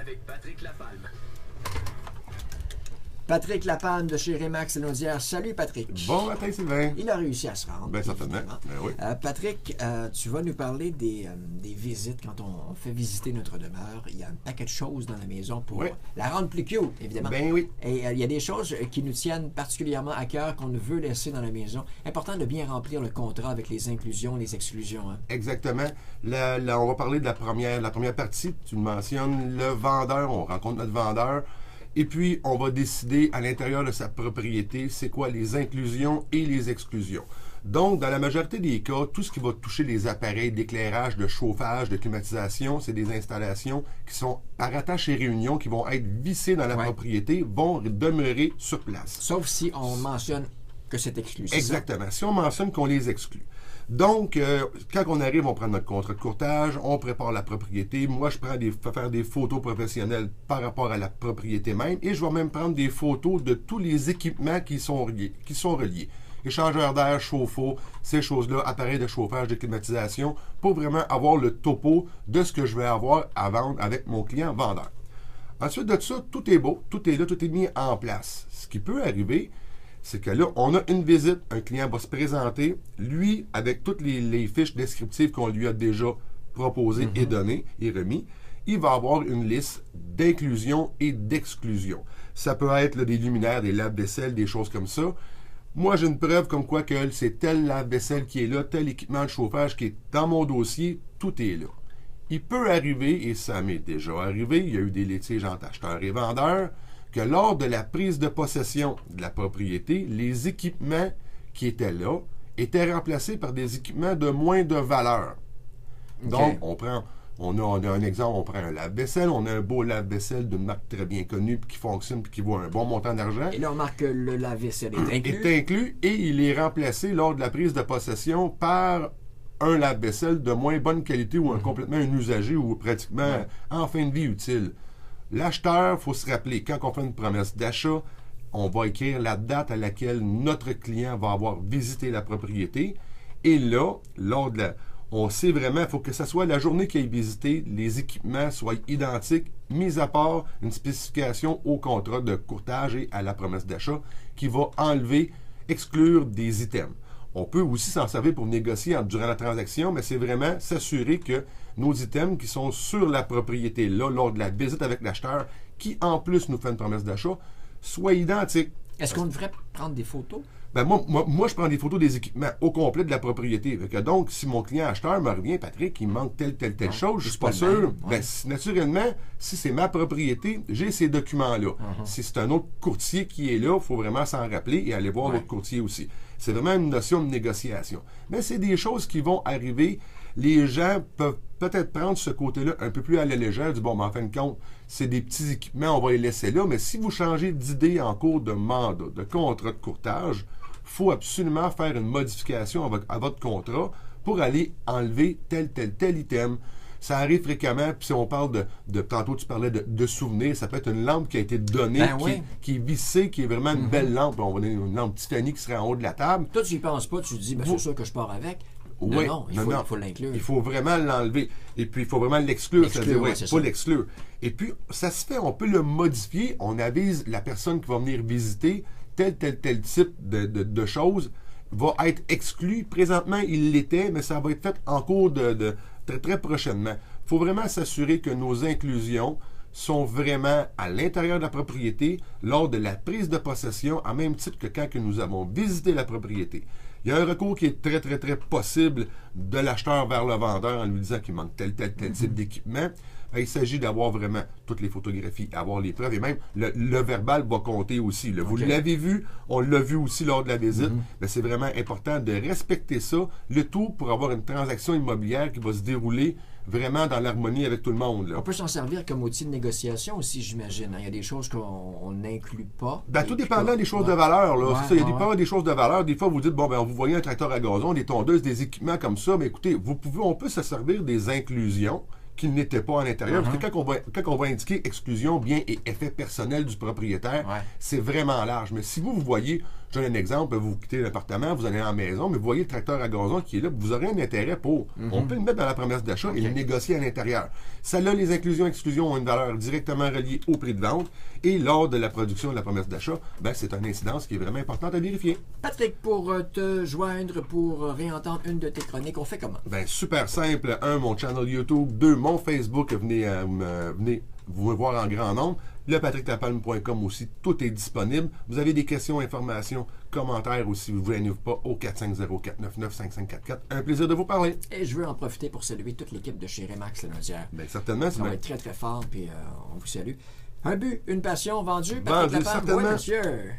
avec Patrick Lapalme. Patrick Lapalme de chez Remax et Naudière. Salut Patrick. Bon matin Sylvain. Il a réussi à se rendre. Bien certainement. Ben oui. Patrick, tu vas nous parler des visites. Quand on fait visiter notre demeure, il y a un paquet de choses dans la maison pour la rendre plus cute, évidemment. Ben oui. Et il y a des choses qui nous tiennent particulièrement à cœur, qu'on veut laisser dans la maison. Important de bien remplir le contrat avec les inclusions, les exclusions. Hein? Exactement. Là, on va parler de la première partie. Tu mentionnes le vendeur. On rencontre notre vendeur. Et puis, on va décider à l'intérieur de sa propriété, c'est quoi les inclusions et les exclusions. Donc, dans la majorité des cas, tout ce qui va toucher les appareils d'éclairage, de chauffage, de climatisation, c'est des installations qui sont par attache et réunion, qui vont être vissées dans la propriété, vont demeurer sur place. Sauf si on mentionne que c'est exclu. Exactement. Si on mentionne qu'on les exclut. Donc, quand on arrive, on prend notre contrat de courtage, on prépare la propriété. Moi, je fais faire des photos professionnelles par rapport à la propriété même et je vais même prendre des photos de tous les équipements qui sont reliés. Échangeurs d'air, chauffe-eau, ces choses-là, appareils de chauffage, de climatisation, pour vraiment avoir le topo de ce que je vais avoir à vendre avec mon client vendeur. Ensuite de ça, tout est beau, tout est là, tout est mis en place. Ce qui peut arriver, c'est que là, on a une visite, un client va se présenter, lui, avec toutes les fiches descriptives qu'on lui a déjà proposées et données et remis, il va avoir une liste d'inclusion et d'exclusion. Ça peut être là, des luminaires, des lave-vaisselle, des choses comme ça. Moi, j'ai une preuve comme quoi que c'est tel lave-vaisselle qui est là, tel équipement de chauffage qui est dans mon dossier, tout est là. Il peut arriver, et ça m'est déjà arrivé, il y a eu des litiges entre acheteurs et vendeurs, que lors de la prise de possession de la propriété, les équipements qui étaient là étaient remplacés par des équipements de moins de valeur. Donc, on a un exemple, on prend un lave-vaisselle, on a un beau lave-vaisselle d'une marque très bien connue, qui fonctionne, puis qui vaut un bon montant d'argent. Et là, on marque que le lave-vaisselle est inclus. Est inclus, et il est remplacé lors de la prise de possession par un lave-vaisselle de moins bonne qualité ou complètement un usager ou pratiquement en fin de vie utile. L'acheteur, il faut se rappeler, quand on fait une promesse d'achat, on va écrire la date à laquelle notre client va avoir visité la propriété. Et là, on sait vraiment, il faut que ce soit la journée qu'il ait visité, les équipements soient identiques, mis à part une spécification au contrat de courtage et à la promesse d'achat qui va exclure des items. On peut aussi s'en servir pour négocier durant la transaction, mais c'est vraiment s'assurer que nos items qui sont sur la propriété là, lors de la visite avec l'acheteur, qui en plus nous fait une promesse d'achat, soient identiques. Est-ce qu'on devrait prendre des photos? Ben moi, je prends des photos des équipements au complet de la propriété. Donc, si mon client acheteur me revient, Patrick, il me manque telle chose, je suis pas sûr. Ben, naturellement, si c'est ma propriété, j'ai ces documents-là. Si c'est un autre courtier qui est là, il faut vraiment s'en rappeler et aller voir l'autre courtier aussi. C'est vraiment une notion de négociation. Mais c'est des choses qui vont arriver. Les gens peuvent peut-être prendre ce côté-là un peu plus à la légère, du bon, mais en fin de compte, c'est des petits équipements, on va les laisser là. Mais si vous changez d'idée en cours de mandat, de contrat de courtage, il faut absolument faire une modification à votre contrat pour aller enlever tel item. Ça arrive fréquemment, puis si on parle tantôt tu parlais de souvenirs, ça peut être une lampe qui a été donnée, qui est vissée, qui est vraiment une belle lampe. On va dire une lampe Tiffany qui serait en haut de la table. Toi, tu n'y penses pas, tu te dis, c'est sûr que je pars avec. Oui, il faut l'inclure. Il faut vraiment l'enlever. Et puis, il faut vraiment l'exclure. C'est-à-dire, pas l'exclure. Et puis, ça se fait, on peut le modifier. On avise la personne qui va venir visiter tel type de choses va être exclu. Présentement, il l'était, mais ça va être fait en cours de très, très prochainement. Il faut vraiment s'assurer que nos inclusions sont vraiment à l'intérieur de la propriété lors de la prise de possession, en même titre que quand que nous avons visité la propriété. Il y a un recours qui est très, très, très possible de l'acheteur vers le vendeur en lui disant qu'il manque tel type d'équipement. Il s'agit d'avoir vraiment toutes les photographies, avoir les preuves et même le verbal va compter aussi. Vous l'avez vu, on l'a vu aussi lors de la visite. Mais c'est vraiment important de respecter ça, le tout pour avoir une transaction immobilière qui va se dérouler vraiment dans l'harmonie avec tout le monde. Là. On peut s'en servir comme outil de négociation aussi, j'imagine. Il y a des choses qu'on n'inclut pas. Tout dépendant des choses de valeur. Là. Il y a des choses de valeur. Des fois, vous dites, vous voyez un tracteur à gazon, des tondeuses, des équipements comme ça, mais écoutez, on peut se servir des inclusions qui n'étaient pas à l'intérieur. Parce que quand on va indiquer exclusion, bien et effet personnel du propriétaire, c'est vraiment large. Mais si vous voyez Je donne un exemple, vous quittez l'appartement, vous allez à la maison, mais vous voyez le tracteur à gazon qui est là, vous aurez un intérêt pour. On peut le mettre dans la promesse d'achat et le négocier à l'intérieur. Ça là, les inclusions-exclusions ont une valeur directement reliée au prix de vente et lors de la production de la promesse d'achat, ben, c'est une incidence qui est vraiment importante à vérifier. Patrick, pour te joindre, pour réentendre une de tes chroniques, on fait comment? Ben, super simple. 1, mon channel YouTube. 2, mon Facebook. Venez vous me voir en grand nombre. Le patricklapalme.com aussi, tout est disponible. Vous avez des questions, informations, commentaires aussi, vous ne pas au 450-499-5544. Un plaisir de vous parler. Et je veux en profiter pour saluer toute l'équipe de chez Remax Lanaudière. Bien, certainement. Ça va être très, très fort, puis on vous salue. Un but, une passion vendue, Patrick Lapalme. Oui, monsieur.